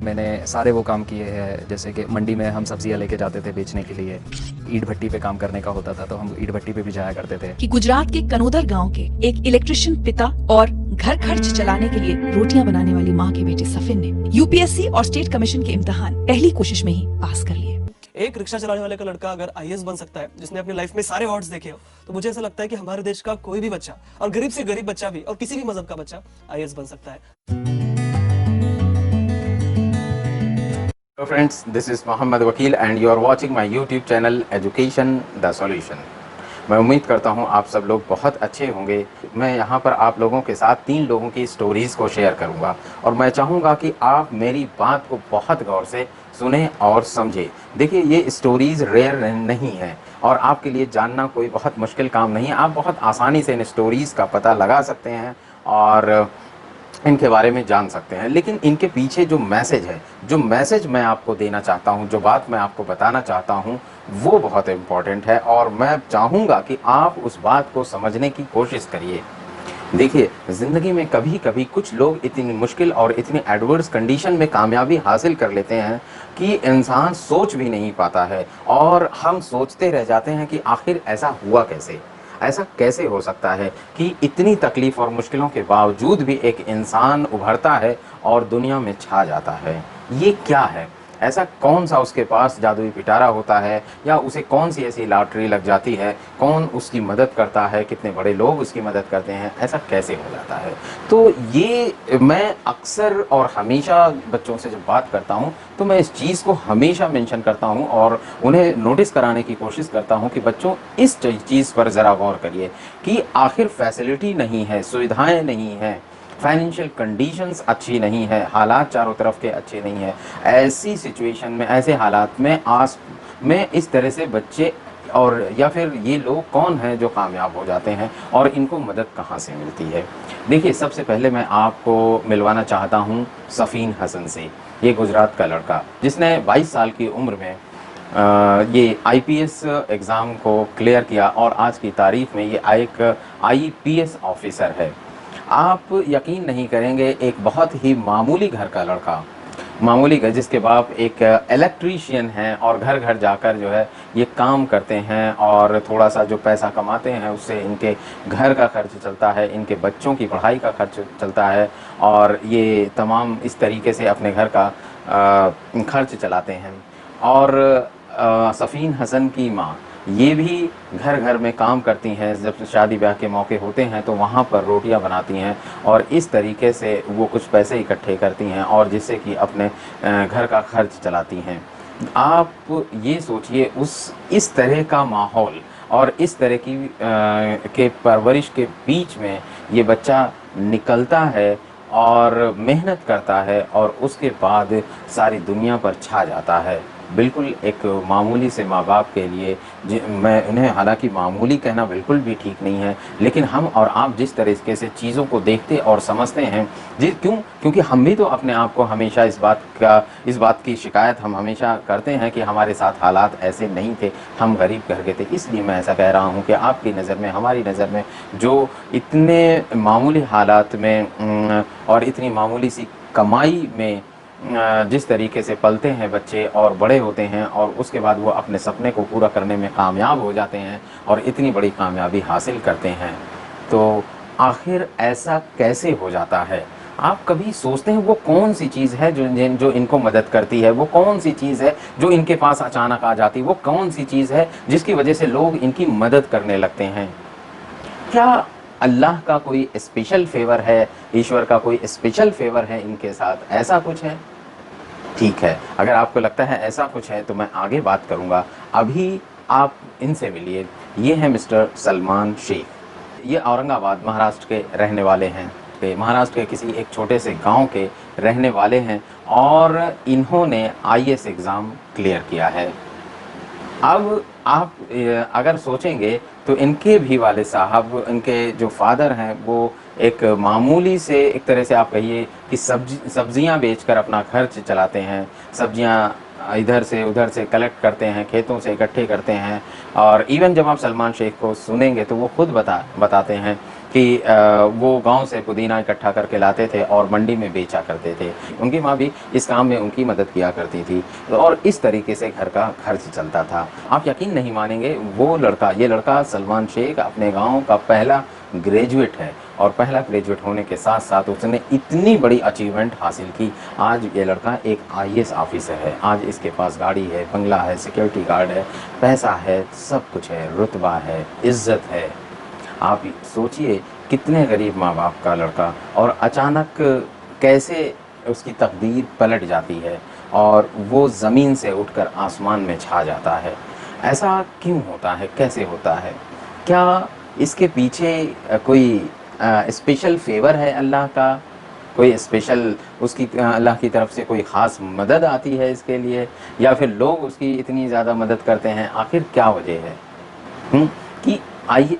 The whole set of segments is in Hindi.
मैंने सारे वो काम किए हैं, जैसे कि मंडी में हम सब्जियां लेके जाते थे बेचने के लिए। ईंट भट्टी पे काम करने का होता था तो हम ईंट भट्टी पे भी जाया करते थे। कि गुजरात के कनोदर गांव के एक इलेक्ट्रिशियन पिता और घर खर्च चलाने के लिए रोटियां बनाने वाली मां के बेटे सफिन ने यूपीएससी और स्टेट कमीशन के इम्तिहान पहली कोशिश में ही पास कर लिए। एक रिक्शा चलाने वाले का लड़का अगर आईएएस बन सकता है, जिसने अपनी लाइफ में सारे ऑड्स देखे हो, तो मुझे ऐसा लगता है कि हमारे देश का कोई भी बच्चा, और गरीब से गरीब बच्चा भी, और किसी भी मजहब का बच्चा आईएएस बन सकता है। Hello friends, this is Mohammed Wakil and you are watching my YouTube channel Education the Solution। मैं उम्मीद करता हूँ आप सब लोग बहुत अच्छे होंगे। मैं यहाँ पर आप लोगों के साथ 3 लोगों की स्टोरीज़ को शेयर करूँगा और मैं चाहूँगा कि आप मेरी बात को बहुत गौर से सुने और समझे। देखिए, ये स्टोरीज़ रेयर नहीं है और आपके लिए जानना कोई बहुत मुश्किल काम नहीं है। आप बहुत आसानी से इन स्टोरीज़ का पता लगा सकते हैं और इनके बारे में जान सकते हैं। लेकिन इनके पीछे जो मैसेज मैं आपको देना चाहता हूं, जो बात मैं आपको बताना चाहता हूं, वो बहुत इम्पॉर्टेंट है और मैं चाहूँगा कि आप उस बात को समझने की कोशिश करिए। देखिए, ज़िंदगी में कभी कभी कुछ लोग इतनी मुश्किल और इतनी एडवर्स कंडीशन में कामयाबी हासिल कर लेते हैं कि इंसान सोच भी नहीं पाता है और हम सोचते रह जाते हैं कि आखिर ऐसा हुआ कैसे, ऐसा कैसे हो सकता है कि इतनी तकलीफ़ और मुश्किलों के बावजूद भी एक इंसान उभरता है और दुनिया में छा जाता है। ये क्या है? ऐसा कौन सा उसके पास जादुई पिटारा होता है या उसे कौन सी ऐसी लॉटरी लग जाती है? कौन उसकी मदद करता है? कितने बड़े लोग उसकी मदद करते हैं? ऐसा कैसे हो जाता है? तो ये मैं अक्सर और हमेशा बच्चों से जब बात करता हूँ तो मैं इस चीज़ को हमेशा मेंशन करता हूँ और उन्हें नोटिस कराने की कोशिश करता हूँ कि बच्चों, इस चीज़ पर ज़रा गौर करिए कि आखिर फैसिलिटी नहीं है, सुविधाएँ नहीं हैं, फाइनेंशियल कंडीशंस अच्छी नहीं है, हालात चारों तरफ के अच्छे नहीं है। ऐसी सिचुएशन में, ऐसे हालात में इस तरह से बच्चे और या फिर ये लोग कौन हैं जो कामयाब हो जाते हैं और इनको मदद कहाँ से मिलती है? देखिए, सबसे पहले मैं आपको मिलवाना चाहता हूँ सफ़ीन हसन से। ये गुजरात का लड़का जिसने 22 साल की उम्र में ये आईपीएस एग्ज़ाम को क्लियर किया और आज की तारीख में ये एक आईपीएस ऑफिसर है। आप यकीन नहीं करेंगे, एक बहुत ही मामूली घर का लड़का, मामूली घर, जिसके बाप एक इलेक्ट्रीशियन हैं और घर घर जाकर जो है ये काम करते हैं और थोड़ा सा जो पैसा कमाते हैं उससे इनके घर का खर्च चलता है, इनके बच्चों की पढ़ाई का खर्च चलता है और ये तमाम इस तरीके से अपने घर का खर्च चलाते हैं। और सफ़ीन हसन की माँ ये भी घर घर में काम करती हैं। जब शादी ब्याह के मौके होते हैं तो वहाँ पर रोटियां बनाती हैं और इस तरीके से वो कुछ पैसे इकट्ठे करती हैं और जिससे कि अपने घर का खर्च चलाती हैं। आप ये सोचिए, इस तरह का माहौल और इस तरह की के परवरिश के बीच में ये बच्चा निकलता है और मेहनत करता है और उसके बाद सारी दुनिया पर छा जाता है। बिल्कुल एक मामूली से माँ बाप के लिए, मैं उन्हें, हालांकि मामूली कहना बिल्कुल भी ठीक नहीं है, लेकिन हम और आप जिस तरीके से चीज़ों को देखते और समझते हैं, क्योंकि हम भी तो अपने आप को हमेशा इस बात की शिकायत हम हमेशा करते हैं कि हमारे साथ हालात ऐसे नहीं थे, हम गरीब घर के थे। इसलिए मैं ऐसा कह रहा हूँ कि आपकी नज़र में, हमारी नज़र में जो इतने मामूली हालात में और इतनी मामूली सी कमाई में जिस तरीके से पलते हैं बच्चे और बड़े होते हैं और उसके बाद वो अपने सपने को पूरा करने में कामयाब हो जाते हैं और इतनी बड़ी कामयाबी हासिल करते हैं, तो आखिर ऐसा कैसे हो जाता है? आप कभी सोचते हैं वो कौन सी चीज़ है जो इनको मदद करती है? वो कौन सी चीज़ है जो इनके पास अचानक आ जाती है? वो कौन सी चीज़ है जिसकी वजह से लोग इनकी मदद करने लगते हैं? क्या अल्लाह का कोई स्पेशल फेवर है, ईश्वर का कोई स्पेशल फेवर है इनके साथ? ऐसा कुछ है? ठीक है, अगर आपको लगता है ऐसा कुछ है तो मैं आगे बात करूंगा। अभी आप इनसे मिलिए। ये हैं मिस्टर सलमान शेख। ये औरंगाबाद, महाराष्ट्र के रहने वाले हैं। महाराष्ट्र के किसी एक छोटे से गांव के रहने वाले हैं और इन्होंने आईएएस एग्ज़ाम क्लियर किया है। अब आप अगर सोचेंगे तो इनके भी वाले साहब, इनके जो फादर हैं, वो एक मामूली से, एक तरह से आप कहिए कि सब्जियां बेचकर अपना खर्च चलाते हैं। सब्जियां इधर से उधर से कलेक्ट करते हैं, खेतों से इकट्ठे करते हैं। और इवन जब आप सलमान शेख को सुनेंगे तो वो खुद बताते हैं कि वो गांव से पुदीना इकट्ठा करके लाते थे और मंडी में बेचा करते थे। उनकी माँ भी इस काम में उनकी मदद किया करती थी और इस तरीके से घर का खर्च चलता था। आप यकीन नहीं मानेंगे, ये लड़का सलमान शेख अपने गांव का पहला ग्रेजुएट है और पहला ग्रेजुएट होने के साथ साथ उसने इतनी बड़ी अचीवमेंट हासिल की। आज ये लड़का एक IAS ऑफिसर है। आज इसके पास गाड़ी है, बंगला है, सिक्योरिटी गार्ड है, पैसा है, सब कुछ है, रुतबा है, इज्जत है। आप सोचिए कितने गरीब माँ बाप का लड़का और अचानक कैसे उसकी तकदीर पलट जाती है और वो ज़मीन से उठकर आसमान में छा जाता है। ऐसा क्यों होता है, कैसे होता है? क्या इसके पीछे कोई स्पेशल फेवर है अल्लाह का? कोई स्पेशल उसकी अल्लाह की तरफ से कोई ख़ास मदद आती है इसके लिए, या फिर लोग उसकी इतनी ज़्यादा मदद करते हैं? आखिर क्या वजह है कि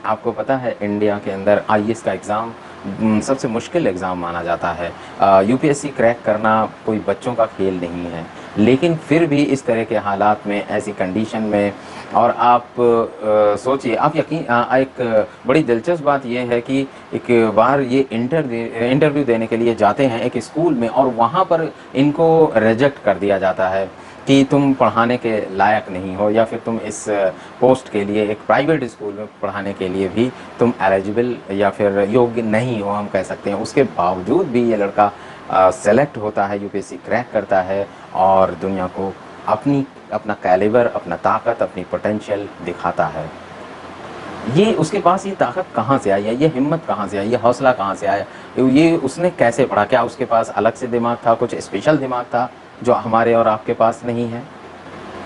आपको पता है इंडिया के अंदर IAS का एग्ज़ाम सबसे मुश्किल एग्ज़ाम माना जाता है। UPSC क्रैक करना कोई बच्चों का खेल नहीं है, लेकिन फिर भी इस तरह के हालात में, ऐसी कंडीशन में, और आप सोचिए, आप एक बड़ी दिलचस्प बात यह है कि एक बार ये इंटरव्यू देने के लिए जाते हैं एक स्कूल में और वहाँ पर इनको रिजेक्ट कर दिया जाता है कि तुम पढ़ाने के लायक नहीं हो, या फिर तुम इस पोस्ट के लिए एक प्राइवेट स्कूल में पढ़ाने के लिए भी तुम एलिजिबल या फिर योग्य नहीं हो, हम कह सकते हैं। उसके बावजूद भी ये लड़का सेलेक्ट होता है, UPSC क्रैक करता है और दुनिया को अपना कैलिबर, अपना ताकत, अपनी पोटेंशियल दिखाता है। ये उसके पास ये ताकत कहाँ से आई है, ये हिम्मत कहाँ से आई, ये हौसला कहाँ से आया, ये उसने कैसे पढ़ा? क्या उसके पास अलग से दिमाग था, कुछ स्पेशल दिमाग था जो हमारे और आपके पास नहीं है?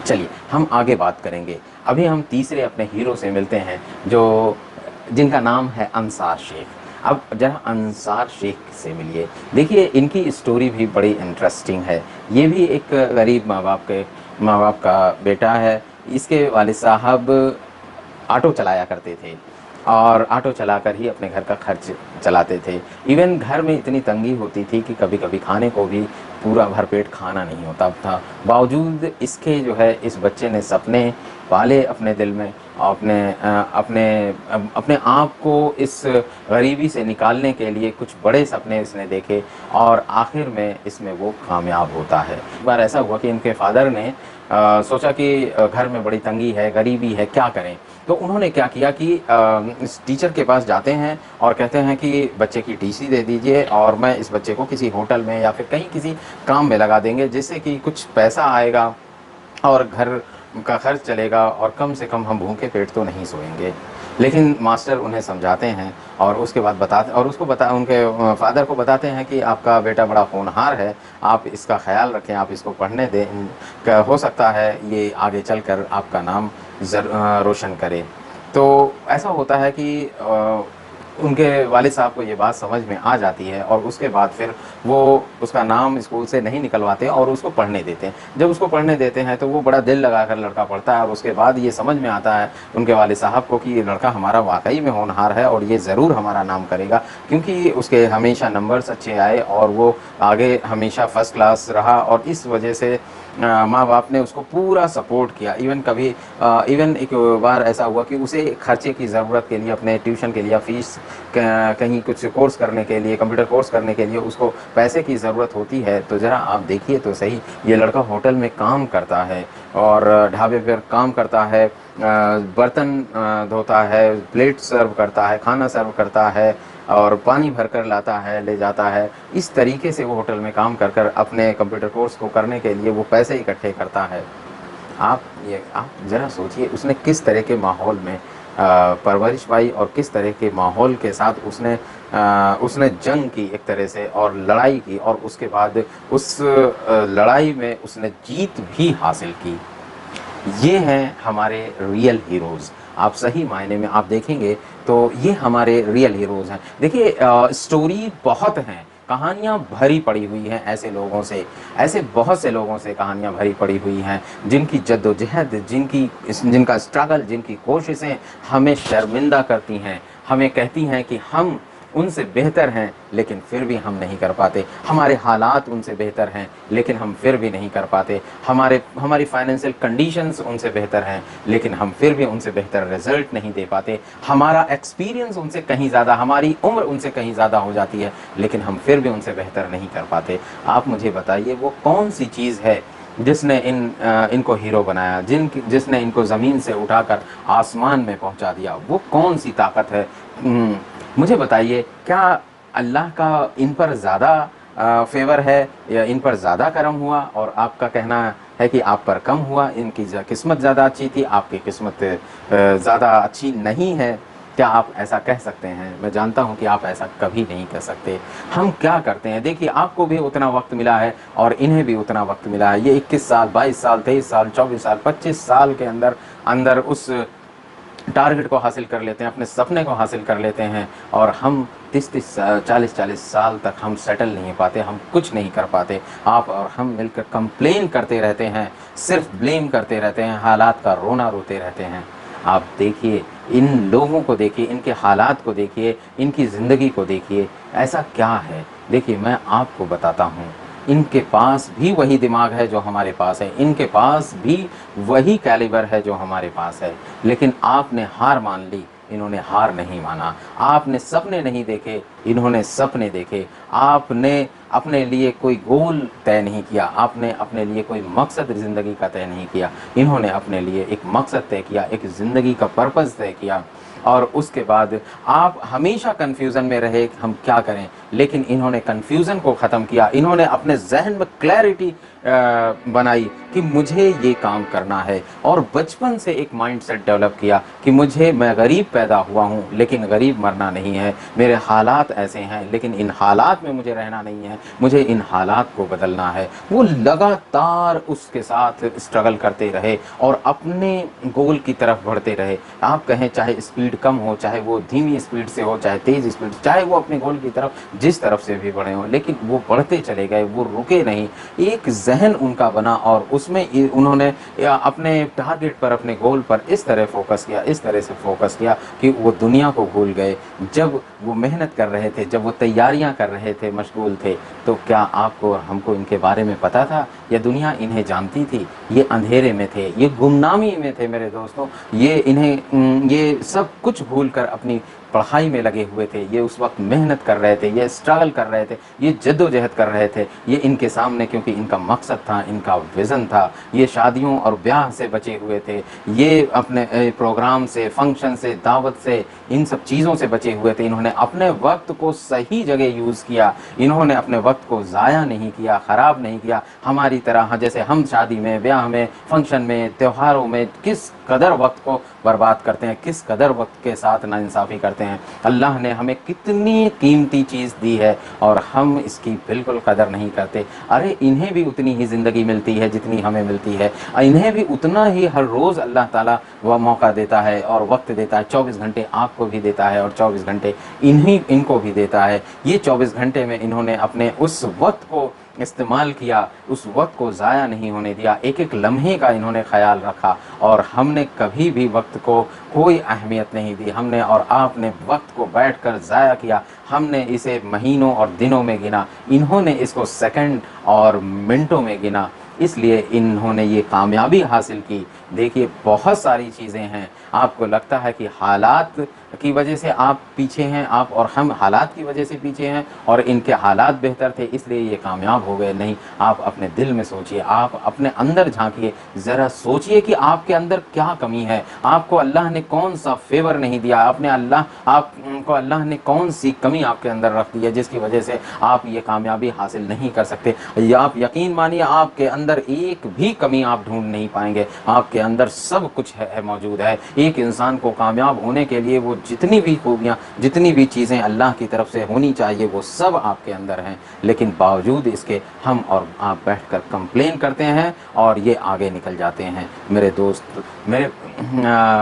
चलिए हम आगे बात करेंगे। अभी हम तीसरे अपने हीरो से मिलते हैं जिनका नाम है अंसार शेख। अब जरा अंसार शेख से मिलिए। देखिए इनकी स्टोरी भी बड़ी इंटरेस्टिंग है। ये भी एक गरीब माँ बाप का बेटा है। इसके वालिद साहब ऑटो चलाया करते थे और ऑटो चलाकर ही अपने घर का खर्च चलाते थे। इवन घर में इतनी तंगी होती थी कि कभी कभी खाने को भी पूरा भरपेट खाना नहीं होता था। बावजूद इसके जो है इस बच्चे ने सपने पाले अपने दिल में, अपने आप को इस गरीबी से निकालने के लिए कुछ बड़े सपने इसने देखे और आखिर में इसमें वो कामयाब होता है। एक बार ऐसा हुआ कि इनके फादर ने सोचा कि घर में बड़ी तंगी है, गरीबी है, क्या करें? तो उन्होंने क्या किया कि इस टीचर के पास जाते हैं और कहते हैं कि बच्चे की TC दे दीजिए और मैं इस बच्चे को किसी होटल में या फिर कहीं किसी काम में लगा देंगे, जिससे कि कुछ पैसा आएगा और घर का खर्च चलेगा और कम से कम हम भूखे पेट तो नहीं सोएंगे। लेकिन मास्टर उन्हें समझाते हैं और उसके बाद उनके फादर को बताते हैं कि आपका बेटा बड़ा होनहार है, आप इसका ख्याल रखें, आप इसको पढ़ने दें, हो सकता है ये आगे चलकर आपका नाम रोशन करे। तो ऐसा होता है कि उनके वालिद साहब को ये बात समझ में आ जाती है और उसके बाद फिर वो उसका नाम स्कूल से नहीं निकलवाते और उसको पढ़ने देते हैं। जब उसको पढ़ने देते हैं तो वो बड़ा दिल लगाकर लड़का पढ़ता है और उसके बाद ये समझ में आता है उनके वालिद साहब को कि ये लड़का हमारा वाकई में होनहार है और ये ज़रूर हमारा नाम करेगा, क्योंकि उसके हमेशा नंबर्स अच्छे आए और वो आगे हमेशा फर्स्ट क्लास रहा और इस वजह से माँ बाप ने उसको पूरा सपोर्ट किया। इवन एक बार ऐसा हुआ कि उसे खर्चे की ज़रूरत के लिए, अपने ट्यूशन के लिए, फीस कहीं कुछ कोर्स करने के लिए, कंप्यूटर कोर्स करने के लिए उसको पैसे की ज़रूरत होती है। तो ज़रा आप देखिए तो सही, ये लड़का होटल में काम करता है और ढाबे पर काम करता है, बर्तन धोता है, प्लेट सर्व करता है, खाना सर्व करता है और पानी भरकर लाता है, ले जाता है। इस तरीके से वो होटल में काम कर अपने कंप्यूटर कोर्स को करने के लिए वो पैसे इकट्ठे करता है। आप ज़रा सोचिए उसने किस तरह के माहौल में परवरिश पाई और किस तरह के माहौल के साथ उसने जंग की एक तरह से और लड़ाई की और उसके बाद उस लड़ाई में उसने जीत भी हासिल की। ये हैं हमारे रियल हीरोज़। आप सही मायने में आप देखेंगे तो ये हमारे रियल हीरोज़ हैं। देखिए स्टोरी बहुत हैं, कहानियाँ भरी पड़ी हुई हैं ऐसे लोगों से, ऐसे बहुत से लोगों से कहानियाँ भरी पड़ी हुई हैं जिनकी जद्दोजहद, जिनका स्ट्रगल, जिनकी कोशिशें हमें शर्मिंदा करती हैं, हमें कहती हैं कि हम उनसे बेहतर हैं लेकिन फिर भी हम नहीं कर पाते, हमारे हालात उनसे बेहतर हैं लेकिन हम फिर भी नहीं कर पाते, हमारी फाइनेंशियल कंडीशंस उनसे बेहतर हैं लेकिन हम फिर भी उनसे बेहतर रिजल्ट नहीं दे पाते, हमारा एक्सपीरियंस उनसे कहीं ज़्यादा, हमारी उम्र उनसे कहीं ज़्यादा हो जाती है लेकिन हम फिर भी उनसे बेहतर नहीं कर पाते। आप मुझे बताइए वो कौन सी चीज़ है जिसने इनको हीरो बनाया, जिसने इनको ज़मीन से उठाकर आसमान में पहुंचा दिया, वो कौन सी ताकत है? मुझे बताइए, क्या अल्लाह का इन पर ज़्यादा फेवर है या इन पर ज़्यादा करम हुआ और आपका कहना है कि आप पर कम हुआ? इनकी किस्मत ज़्यादा अच्छी थी, आपकी किस्मत ज़्यादा अच्छी नहीं है, क्या आप ऐसा कह सकते हैं? मैं जानता हूं कि आप ऐसा कभी नहीं कह सकते। हम क्या करते हैं, देखिए आपको भी उतना वक्त मिला है और इन्हें भी उतना वक्त मिला है। ये 21 साल, 22 साल, 23 साल, 24 साल, 25 साल के अंदर उस टारगेट को हासिल कर लेते हैं, अपने सपने को हासिल कर लेते हैं और हम 30-30 40-40 साल तक हम सेटल नहीं पाते, हम कुछ नहीं कर पाते। आप और हम मिलकर कंप्लेन करते रहते हैं, सिर्फ ब्लेम करते रहते हैं, हालात का रोना रोते रहते हैं। आप देखिए इन लोगों को, देखिए इनके हालात को, देखिए इनकी ज़िंदगी को, देखिए ऐसा क्या है। देखिए मैं आपको बताता हूँ, इनके पास भी वही दिमाग है जो हमारे पास है, इनके पास भी वही कैलिबर है जो हमारे पास है, लेकिन आपने हार मान ली, इन्होंने हार नहीं माना। आपने सपने नहीं देखे, इन्होंने सपने देखे। आपने अपने लिए कोई गोल तय नहीं किया, आपने अपने लिए कोई मकसद ज़िंदगी का तय नहीं किया, इन्होंने अपने लिए एक मकसद तय किया, एक ज़िंदगी का पर्पज़ तय किया और उसके बाद आप हमेशा कन्फ्यूज़न में रहे कि हम क्या करें, लेकिन इन्होंने कन्फ्यूज़न को ख़त्म किया। इन्होंने अपने जहन में क्लैरिटी बनाई कि मुझे ये काम करना है और बचपन से एक माइंडसेट डेवलप किया कि मैं गरीब पैदा हुआ हूँ लेकिन गरीब मरना नहीं है, मेरे हालात ऐसे हैं लेकिन इन हालात में मुझे रहना नहीं है, मुझे इन हालात को बदलना है। वो लगातार उसके साथ स्ट्रगल करते रहे और अपने गोल की तरफ बढ़ते रहे। आप कहें चाहे स्पीड कम हो, चाहे वो धीमी स्पीड से हो, चाहे तेज़ स्पीड, चाहे वो अपने गोल की तरफ जिस तरफ से भी बढ़े हों, लेकिन वो बढ़ते चले गए, वो रुके नहीं। एक जहन उनका बना और उसमें उन्होंने अपने टारगेट पर, अपने गोल पर इस तरह फोकस किया, इस तरह से फोकस किया कि वो दुनिया को भूल गए। जब वो मेहनत कर रहे थे, जब वो तैयारियां कर रहे थे, मशगूल थे, तो क्या आपको और हमको इनके बारे में पता था या दुनिया इन्हें जानती थी? ये अंधेरे में थे, ये गुमनामी में थे मेरे दोस्तों। ये सब कुछ भूल कर अपनी पढ़ाई में लगे हुए थे, ये उस वक्त मेहनत कर रहे थे, ये स्ट्रगल कर रहे थे, ये जद्दोजहद कर रहे थे। ये इनके सामने, क्योंकि इनका मकसद था, इनका विज़न था, ये शादियों और ब्याह से बचे हुए थे, ये अपने प्रोग्राम से, फंक्शन से, दावत से, इन सब चीज़ों से बचे हुए थे। इन्होंने अपने वक्त को सही जगह यूज़ किया, इन्होंने अपने वक्त को ज़ाया नहीं किया, ख़राब नहीं किया। हमारी तरह जैसे हम शादी में, ब्याह में, फंक्शन में, त्योहारों में किस कदर वक्त को बर्बाद करते हैं, किस कदर वक्त के साथ नाइंसाफ़ी करते हैं। अल्लाह ने हमें कितनी कीमती चीज़ दी है और हम इसकी बिल्कुल कदर नहीं करते। अरे इन्हें भी उतनी ही ज़िंदगी मिलती है जितनी हमें मिलती है, इन्हें भी उतना ही हर रोज़ अल्लाह ताला वह मौका देता है और वक्त देता है। 24 घंटे आपको भी देता है और 24 घंटे इनको भी देता है। ये 24 घंटे में इन्होंने अपने उस वक्त को इस्तेमाल किया, उस वक्त को ज़ाया नहीं होने दिया, एक एक लम्हे का इन्होंने ख्याल रखा और हमने कभी भी वक्त को कोई अहमियत नहीं दी। हमने और आपने वक्त को बैठकर ज़ाया किया, हमने इसे महीनों और दिनों में गिना, इन्होंने इसको सेकंड और मिनटों में गिना, इसलिए इन्होंने ये कामयाबी हासिल की। देखिए बहुत सारी चीज़ें हैं, आपको लगता है कि हालात की वजह से आप पीछे हैं, आप और हम हालात की वजह से पीछे हैं और इनके हालात बेहतर थे इसलिए ये कामयाब हो गए। नहीं, आप अपने दिल में सोचिए, आप अपने अंदर झांकिए, ज़रा सोचिए कि आपके अंदर क्या कमी है, आपको अल्लाह ने कौन सा फेवर नहीं दिया, आपको अल्लाह ने कौन सी कमी आपके अंदर रख दी है जिसकी वजह से आप ये कामयाबी हासिल नहीं कर सकते। या आप यकीन मानिए आपके अंदर एक भी कमी आप ढूंढ नहीं पाएंगे, आपके अंदर सब कुछ है मौजूद है। एक इंसान को कामयाब होने के लिए वो जितनी भी खूबियाँ, जितनी भी चीज़ें अल्लाह की तरफ से होनी चाहिए वो सब आपके अंदर हैं, लेकिन बावजूद इसके हम और आप बैठकर कंप्लेन करते हैं और ये आगे निकल जाते हैं। मेरे दोस्त, मेरे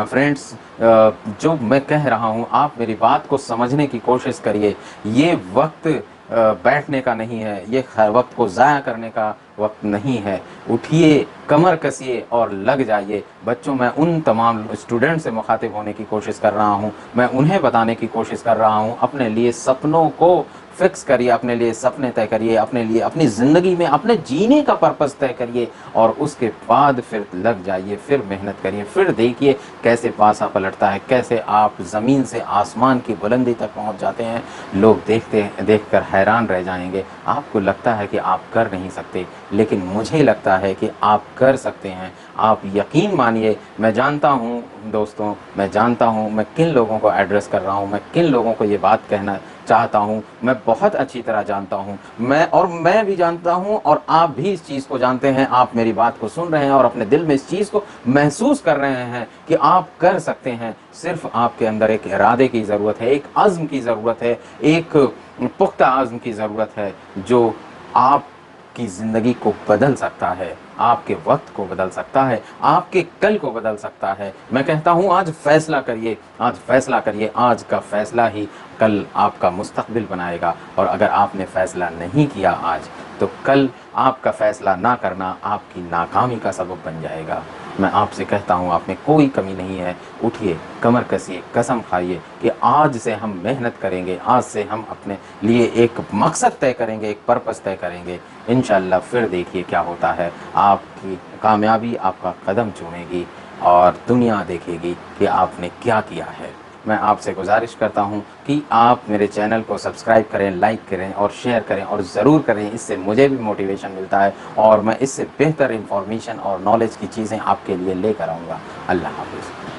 फ्रेंड्स, जो मैं कह रहा हूँ आप मेरी बात को समझने की कोशिश करिए। ये वक्त बैठने का नहीं है, ये वक्त को ज़ाया करने का वक्त नहीं है। उठिए, कमर कसिए और लग जाइए। बच्चों, मैं उन तमाम स्टूडेंट से मुखातिब होने की कोशिश कर रहा हूँ, मैं उन्हें बताने की कोशिश कर रहा हूँ, अपने लिए सपनों को फिक्स करिए, अपने लिए सपने तय करिए, अपने लिए अपनी ज़िंदगी में अपने जीने का पर्पस तय करिए और उसके बाद फिर लग जाइए, फिर मेहनत करिए, फिर देखिए कैसे पासा पलटता है, कैसे आप ज़मीन से आसमान की बुलंदी तक पहुंच जाते हैं। लोग देखकर हैरान रह जाएंगे। आपको लगता है कि आप कर नहीं सकते, लेकिन मुझे लगता है कि आप कर सकते हैं। आप यकीन मानिए, मैं जानता हूँ दोस्तों, मैं जानता हूँ मैं किन लोगों को एड्रेस कर रहा हूँ, मैं किन लोगों को ये बात कहना चाहता हूँ, मैं बहुत अच्छी तरह जानता हूँ। मैं भी जानता हूँ और आप भी इस चीज़ को जानते हैं। आप मेरी बात को सुन रहे हैं और अपने दिल में इस चीज़ को महसूस कर रहे हैं कि आप कर सकते हैं। सिर्फ आपके अंदर एक इरादे की ज़रूरत है, एक अज़्म की ज़रूरत है, एक पुख्ता अज़्म की ज़रूरत है जो आपकी ज़िंदगी को बदल सकता है, आपके वक्त को बदल सकता है, आपके कल को बदल सकता है। मैं कहता हूँ आज फैसला करिए, आज फैसला करिए। आज का फैसला ही कल आपका मुस्तकबिल बनाएगा और अगर आपने फैसला नहीं किया आज, तो कल आपका फैसला ना करना आपकी नाकामी का सबब बन जाएगा। मैं आपसे कहता हूँ, आप में कोई कमी नहीं है। उठिए, कमर कसिए, कसम खाइए कि आज से हम मेहनत करेंगे, आज से हम अपने लिए एक मकसद तय करेंगे, एक पर्पस तय करेंगे। इंशाअल्लाह फिर देखिए क्या होता है। आपकी कामयाबी आपका कदम चूमेगी और दुनिया देखेगी कि आपने क्या किया है। मैं आपसे गुजारिश करता हूं कि आप मेरे चैनल को सब्सक्राइब करें, लाइक करें और शेयर करें और ज़रूर करें। इससे मुझे भी मोटिवेशन मिलता है और मैं इससे बेहतर इंफॉर्मेशन और नॉलेज की चीज़ें आपके लिए लेकर आऊँगा। अल्लाह हाफ़िज़।